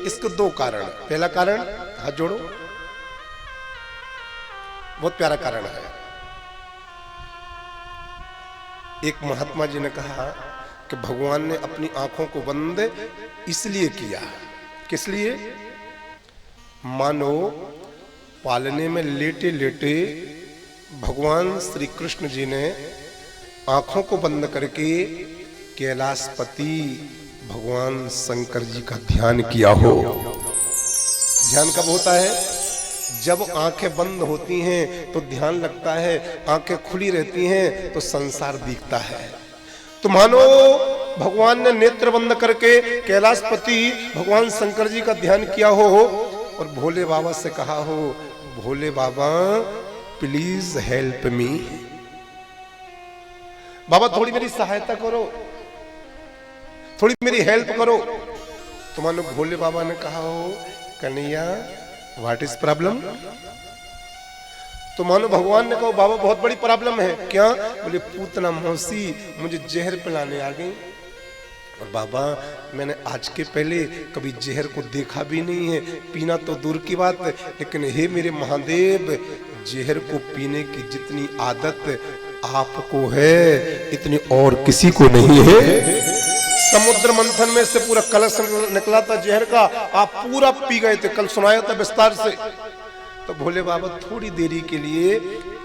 इसके दो कारण। पहला कारण, हाथ जोड़ो, बहुत प्यारा कारण है। एक महात्मा जी ने कहा कि भगवान ने अपनी आंखों को बंद इसलिए किया, किस लिए? मानो पालने में लेटे लेटे भगवान श्री कृष्ण जी ने आंखों को बंद करके कैलाशपति भगवान शंकर जी का ध्यान किया हो। ध्यान कब होता है? जब आंखें बंद होती हैं तो ध्यान लगता है, आंखें खुली रहती हैं तो संसार दिखता है। तो मानो भगवान ने नेत्र बंद करके कैलाशपति भगवान शंकर जी का ध्यान किया हो और भोले बाबा से कहा हो, भोले बाबा प्लीज हेल्प मी, बाबा थोड़ी मेरी सहायता करो, थोड़ी मेरी हेल्प करो। तो मानो भोले बाबा ने कहा हो, कन्हैया व्हाट इज प्रॉब्लम? तो मानो भगवान ने कहा, बाबा बहुत बड़ी प्रॉब्लम है। क्या? बोले पूतना मौसी मुझे जहर पिलाने आ गई और बाबा मैंने आज के पहले कभी जहर को देखा भी नहीं है, पीना तो दूर की बात है, लेकिन हे मेरे महादेव, जहर को पीने की जितनी आदत आपको है इतनी और किसी को नहीं है। समुद्र मंथन में से पूरा कलश निकला था जहर का, आप पूरा पी गए थे, कल सुनाया था विस्तार से। तो भोले बाबा थोड़ी देरी के लिए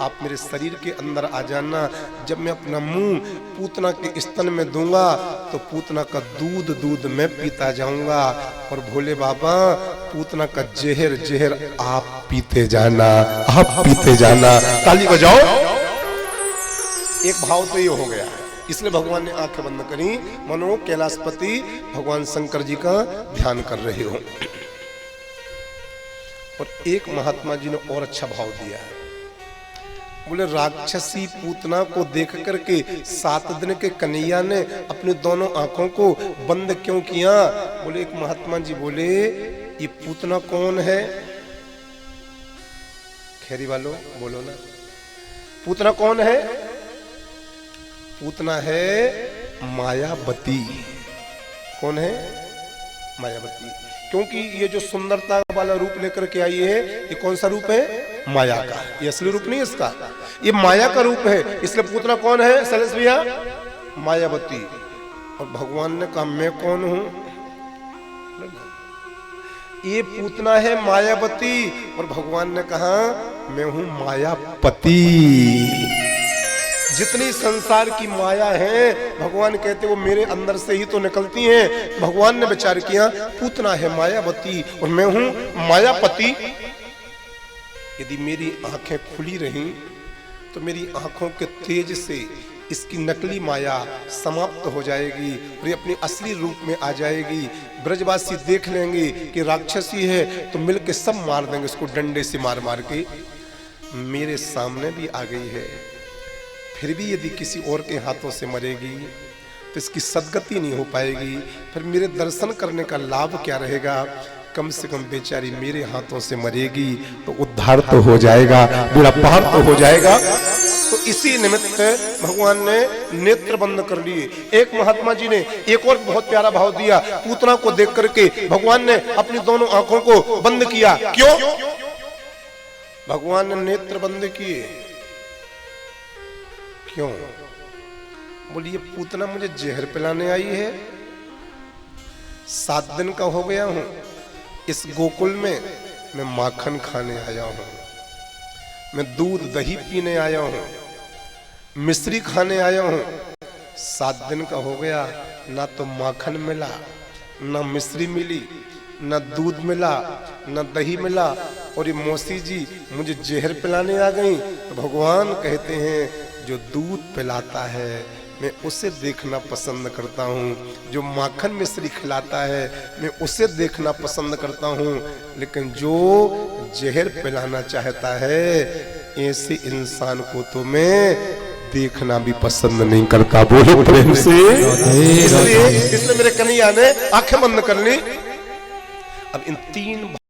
आप मेरे शरीर के अंदर आ जाना, जब मैं अपना मुंह पूतना के स्तन में दूंगा तो पूतना का दूध मैं पीता जाऊंगा और भोले बाबा पूतना का जहर आप पीते जाना, आप पीते जाना। ताली बजाओ। एक भाव तो ये हो गया, इसलिए भगवान ने आंखें बंद करी, मनो कैलाशपति भगवान शंकर जी का ध्यान कर रहे हो। और एक महात्मा जी ने और अच्छा भाव दिया है, बोले राक्षसी पूतना को देख करके 7 दिन के कन्हैया ने अपनी दोनों आंखों को बंद क्यों किया? बोले एक महात्मा जी बोले, ये पूतना कौन है? खैरी वालों बोलो ना, पूतना कौन है? पूतना है मायावती। कौन है? मायावती। क्योंकि ये जो सुंदरता वाला रूप लेकर के आई है, ये कौन सा रूप है? माया का। ये असली रूप नहीं है इसका, ये माया का रूप है। इसलिए पूतना कौन है सलेश भैया? मायावती। और भगवान ने कहा मैं कौन हूं? ये पूतना है मायावती और भगवान ने कहा मैं हूं मायापति। जितनी संसार की माया है भगवान कहते वो मेरे अंदर से ही तो निकलती हैं। भगवान ने विचार किया पूतना है मायावती और मैं हूं मायापति। यदि मेरी आंखें खुली रहीं तो मेरी आंखों के तेज से इसकी नकली माया समाप्त हो जाएगी और ये अपनी असली रूप में आ जाएगी। ब्रजवासी देख लेंगे कि राक्षसी है तो मिलके सब मार देंगे इसको, डंडे से मार मार के। मेरे सामने भी आ गई है, फिर भी यदि किसी और के हाथों से मरेगी तो इसकी सद्गति नहीं हो पाएगी, फिर मेरे दर्शन करने का लाभ क्या रहेगा? कम से कम बेचारी मेरे हाथों से मरेगी तो उद्धार तो हो जाएगा, बेड़ा पार तो हो जाएगा। तो इसी निमित्त भगवान ने नेत्र बंद कर लिए। एक महात्मा जी ने एक और बहुत प्यारा भाव दिया, पूतना को देख करके भगवान ने अपनी दोनों आंखों को बंद किया। क्यों भगवान ने नेत्र बंद किए? क्यों? बोली ये पूतना मुझे जहर पिलाने आई है, 7 दिन का हो गया हूं इस गोकुल में, मैं माखन खाने आया हूं, मैं दूध दही पीने आया हूं, मिश्री खाने आया हूं। 7 दिन का हो गया, ना तो माखन मिला, ना मिश्री मिली, ना दूध मिला, ना दही मिला और ये मौसी जी मुझे जहर पिलाने आ गई। तो भगवान कहते हैं जो दूध पिलाता है मैं उसे देखना पसंद करता हूँ, जो माखन मिश्री खिलाता है मैं उसे देखना पसंद करता हूँ, लेकिन जो जहर पिलाना चाहता है ऐसे इंसान को तो मैं देखना भी पसंद नहीं करता। बोले प्रेम से। इसलिए मेरे कन्हैया ने आंखें बंद कर ली। अब इन 3